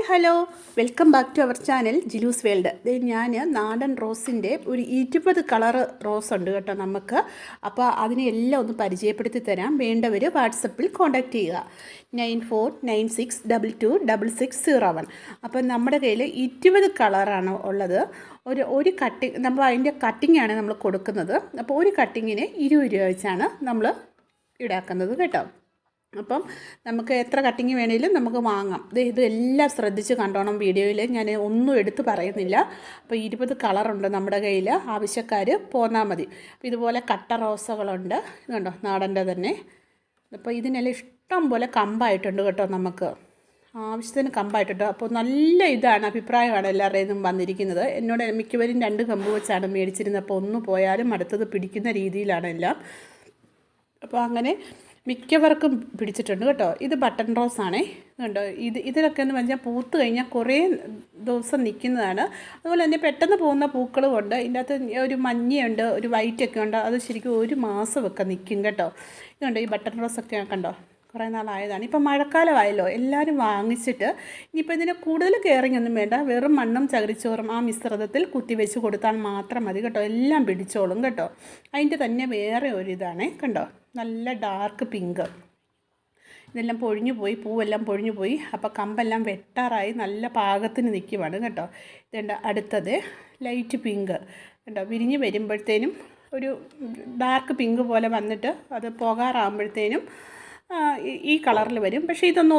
Hello, welcome back to our channel ജിലൂസ് world. ഞാൻ നാടൻ റോസിൻ്റെ ഒരു 20 കളർ റോസ് ഉണ്ട് കേട്ടോ നമുക്ക്. അപ്പോൾ അതിനെ എല്ലാം ഒന്ന് പരിചയപ്പെടുത്തി തരാം. വേണ്ടവർ വാട്സപ്പിൽ കോൺടാക്റ്റ് ചെയ്യുക 9496226601. അപ്പോൾ നമ്മുടെ കയ്യിൽ 20 കളറാണ് ഉള്ളത്. ഒരു കട്ടിങ് നമ്മൾ അതിൻ്റെ കട്ടിങ്ങാണ് നമ്മൾ കൊടുക്കുന്നത്. അപ്പോൾ ഒരു കട്ടിങ്ങിന് 20 രൂപ വെച്ചാണ് നമ്മൾ ഈടാക്കുന്നത് കേട്ടോ. അപ്പം നമുക്ക് എത്ര കട്ടിങ് വേണമെങ്കിലും നമുക്ക് വാങ്ങാം. ഇതെല്ലാം ശ്രദ്ധിച്ച് കണ്ടോണം. വീഡിയോയിൽ ഞാൻ ഒന്നും എടുത്ത് പറയുന്നില്ല. അപ്പോൾ 20 കളറുണ്ട് നമ്മുടെ കയ്യിൽ. ആവശ്യക്കാർ പോന്നാൽ മതി. അപ്പോൾ ഇതുപോലെ കട്ട റോസകളുണ്ട്, ഇതുണ്ടോ നാടൻ്റെ തന്നെ. അപ്പോൾ ഇതിനെല്ലാം ഇഷ്ടം പോലെ കമ്പായിട്ടുണ്ട് കേട്ടോ. നമുക്ക് ആവശ്യത്തിന് കമ്പായിട്ടുണ്ട്. അപ്പോൾ നല്ല അഭിപ്രായമാണ് എല്ലാവരുടെയും വന്നിരിക്കുന്നത്. എന്നോട് മിക്കവരും 2 കമ്പ് വെച്ചാണ് മേടിച്ചിരുന്നത്. അപ്പോൾ ഒന്ന് പോയാലും അടുത്തത് പിടിക്കുന്ന രീതിയിലാണ് എല്ലാം. അപ്പോൾ അങ്ങനെ മിക്കവർക്കും പിടിച്ചിട്ടുണ്ട് കേട്ടോ. ഇത് ബട്ടൺ റോസ് ആണേ, കണ്ടോ. ഇതിലൊക്കെ എന്ന് പറഞ്ഞാൽ പൂത്ത് കഴിഞ്ഞാൽ കുറേ ദിവസം നിൽക്കുന്നതാണ്. അതുപോലെ തന്നെ പെട്ടെന്ന് പോകുന്ന പൂക്കളും ഉണ്ട്. ഇതിൻ്റെ അകത്ത് ഒരു മഞ്ഞയുണ്ട്, ഒരു വൈറ്റൊക്കെ ഉണ്ട്. അത് ശരിക്കും 1 മാസമൊക്കെ നിൽക്കും കേട്ടോ. ഇതുണ്ട് ഈ ബട്ടൺ റോസൊക്കെ കണ്ടോ, കുറേ നാളായതാണ്. ഇപ്പം മഴക്കാലമായല്ലോ, എല്ലാവരും വാങ്ങിച്ചിട്ട് ഇനിയിപ്പോൾ ഇതിന് കൂടുതൽ കെയറിങ് ഒന്നും വേണ്ട. വെറും മണ്ണും ചകിരിച്ചോറും ആ മിശ്രിതത്തിൽ കുത്തിവെച്ച് കൊടുത്താൽ മാത്രം മതി കേട്ടോ. എല്ലാം പിടിച്ചോളും കേട്ടോ. അതിൻ്റെ തന്നെ വേറെ ഒരിതാണേ, കണ്ടോ, നല്ല ഡാർക്ക് പിങ്ക്. ഇതെല്ലാം പൊഴിഞ്ഞു പോയി, പൂവെല്ലാം പൊഴിഞ്ഞു പോയി. അപ്പോൾ കമ്പെല്ലാം വെട്ടാറായി നല്ല പാകത്തിന് നിൽക്കുവാണ് കേട്ടോ. ഇതുണ്ട് അടുത്തത് ലൈറ്റ് പിങ്ക് കേട്ടോ. വിരിഞ്ഞ് വരുമ്പോഴത്തേനും ഒരു ഡാർക്ക് പിങ്ക് പോലെ വന്നിട്ട് അത് പോകാറാകുമ്പോഴത്തേനും ഈ കളറിൽ വരും. പക്ഷേ ഇതൊന്നും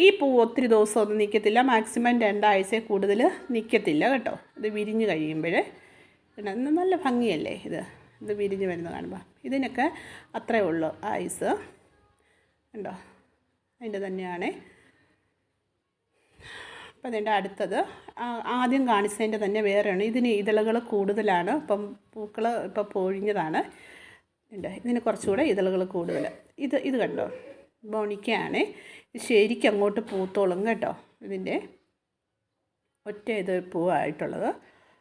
ഈ പൂവ് ഒത്തിരി ദിവസമൊന്നും നിൽക്കത്തില്ല. മാക്സിമം 2 ആഴ്ച കൂടുതൽ നിൽക്കത്തില്ല കേട്ടോ. ഇത് വിരിഞ്ഞ് കഴിയുമ്പോൾ നല്ല ഭംഗിയല്ലേ ഇത് വിരിഞ്ഞ് വരുന്നത് കാണുമ്പോൾ. ഇതിനൊക്കെ അത്രയേ ഉള്ളൂ ആയുസ്, ഉണ്ടോ. അതിൻ്റെ തന്നെയാണ്. അപ്പോൾ അതിൻ്റെ അടുത്തത് ആദ്യം കാണിച്ചതിൻ്റെ തന്നെ വേറെയാണ്. ഇതിന് ഇതളുകൾ കൂടുതലാണ്. ഇപ്പം പൂക്കൾ ഇപ്പോൾ പൊഴിഞ്ഞതാണ്. ഉണ്ട്, ഇതിന് കുറച്ചുകൂടെ ഇതളുകൾ കൂടുതൽ. ഇത് കണ്ടോ, ബോണിക്കയാണ്. ഇത് ശരിക്കും അങ്ങോട്ട് പൂത്തോളും കേട്ടോ. ഇതിൻ്റെ ഒറ്റ പൂവായിട്ടുള്ളത്.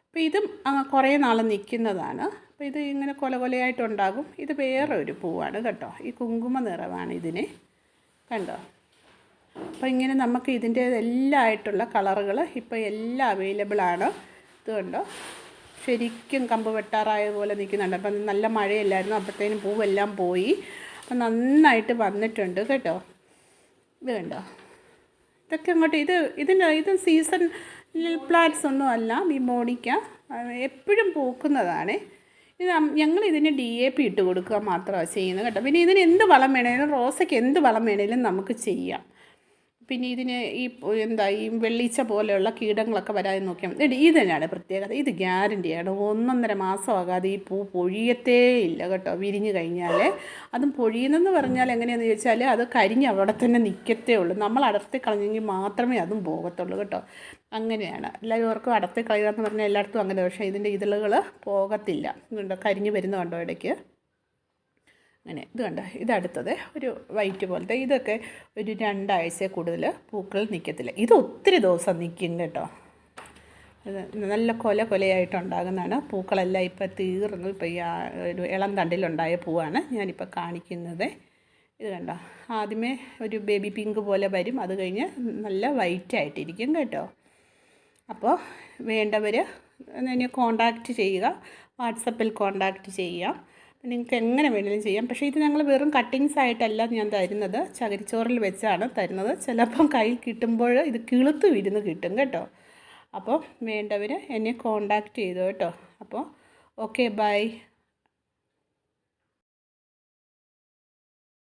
അപ്പോൾ ഇതും കുറേ നാൾ നിൽക്കുന്നതാണ്. അപ്പോൾ ഇത് ഇങ്ങനെ കൊലകൊലയായിട്ടുണ്ടാകും. ഇത് വേറെ ഒരു പൂവാണ് കേട്ടോ. ഈ കുങ്കുമ നിറമാണ് ഇതിന്, കണ്ടോ. അപ്പോൾ ഇങ്ങനെ നമുക്ക് ഇതിൻ്റെ എല്ലായിട്ടുള്ള കളറുകൾ ഇപ്പോൾ എല്ലാം അവൈലബിളാണ്. ഇത് കണ്ടോ, ശരിക്കും കമ്പ് വെട്ടാറായ പോലെ നിൽക്കുന്നുണ്ട്. അപ്പം നല്ല മഴയല്ലായിരുന്നു, അപ്പോഴത്തേനും പൂവെല്ലാം പോയി. അപ്പം നന്നായിട്ട് വന്നിട്ടുണ്ട് കേട്ടോ. ഇത് കണ്ടോ, ഇതൊക്കെ അങ്ങോട്ട് ഇത് സീസൺ പ്ലാന്റ്സ് ഒന്നും അല്ല. ഈ ബോണിക്ക എപ്പോഴും പൂക്കുന്നതാണ്. ഞങ്ങളിതിന് DAP ഇട്ട് കൊടുക്കുക മാത്രമാണ് ചെയ്യുന്നത് കേട്ടോ. പിന്നെ ഇതിന് എന്ത് വളം വേണേലും, റോസയ്ക്ക് എന്ത് വളം വേണേലും നമുക്ക് ചെയ്യാം. പിന്നെ ഇതിന് ഈ വെള്ളീച്ച പോലെയുള്ള കീടങ്ങളൊക്കെ വരാതെ നോക്കിയാൽ മതി. ഇത് തന്നെയാണ് പ്രത്യേകത. ഇത് ഗ്യാരണ്ടിയാണ്. 1.5 മാസമാകാതെ ഈ പൂ പൊഴിയത്തേ ഇല്ല കേട്ടോ. വിരിഞ്ഞ് കഴിഞ്ഞാൽ അതും പൊഴിയുന്നെന്ന് പറഞ്ഞാൽ എങ്ങനെയാണെന്ന് ചോദിച്ചാൽ അത് കരിഞ്ഞ് അവിടെ തന്നെ നിൽക്കത്തേ ഉള്ളൂ. നമ്മൾ അടർത്തി കളഞ്ഞെങ്കിൽ മാത്രമേ അതും പോകത്തുള്ളൂ കേട്ടോ. അങ്ങനെയാണ്. എല്ലാവർക്കും അടർത്തി കളയുക എന്ന് പറഞ്ഞാൽ എല്ലായിടത്തും അങ്ങനെ. പക്ഷേ ഇതിൻ്റെ ഇതളുകൾ പോകത്തില്ല. ഇതുണ്ടോ, കരിഞ്ഞ് വരുന്ന കണ്ടോ ഇടയ്ക്ക്. അങ്ങനെ ഇത് കണ്ടോ. ഇതടുത്തത് ഒരു വൈറ്റ് പോലത്തെ. ഇതൊക്കെ ഒരു 2 ആഴ്ച കൂടുതൽ പൂക്കൾ നിൽക്കത്തില്ല. ഇത് ഒത്തിരി ദിവസം നിൽക്കും കേട്ടോ. നല്ല കൊലയായിട്ടുണ്ടാകുന്നതാണ്. പൂക്കളെല്ലാം ഇപ്പോൾ തീർന്നു. ഇപ്പോൾ ഈ ഒരു ഇളം തണ്ടിലുണ്ടായ പൂവാണ് ഞാനിപ്പോൾ കാണിക്കുന്നത്. ഇത് കണ്ടോ, ആദ്യമേ ഒരു ബേബി പിങ്ക് പോലെ വരും. അത് കഴിഞ്ഞ് നല്ല വൈറ്റായിട്ടിരിക്കും കേട്ടോ. അപ്പോൾ വേണ്ടവർ എന്നെ കോണ്ടാക്റ്റ് ചെയ്യുക, വാട്സപ്പിൽ കോണ്ടാക്റ്റ് ചെയ്യാം. നിങ്ങൾക്ക് എങ്ങനെ വേണമെങ്കിലും ചെയ്യാം. പക്ഷേ ഇത് ഞങ്ങൾ വെറും കട്ടിങ്സ് ആയിട്ടല്ല ഞാൻ തരുന്നത്, ചകിരിച്ചോറിൽ വെച്ചാണ് തരുന്നത്. ചിലപ്പം കയ്യിൽ കിട്ടുമ്പോൾ ഇത് കിളുത്ത് വിരുന്ന് കിട്ടും കേട്ടോ. അപ്പോൾ വേണ്ടവർ എന്നെ കോണ്ടാക്റ്റ് ചെയ്തു കേട്ടോ. അപ്പോൾ ഓക്കെ, ബൈ.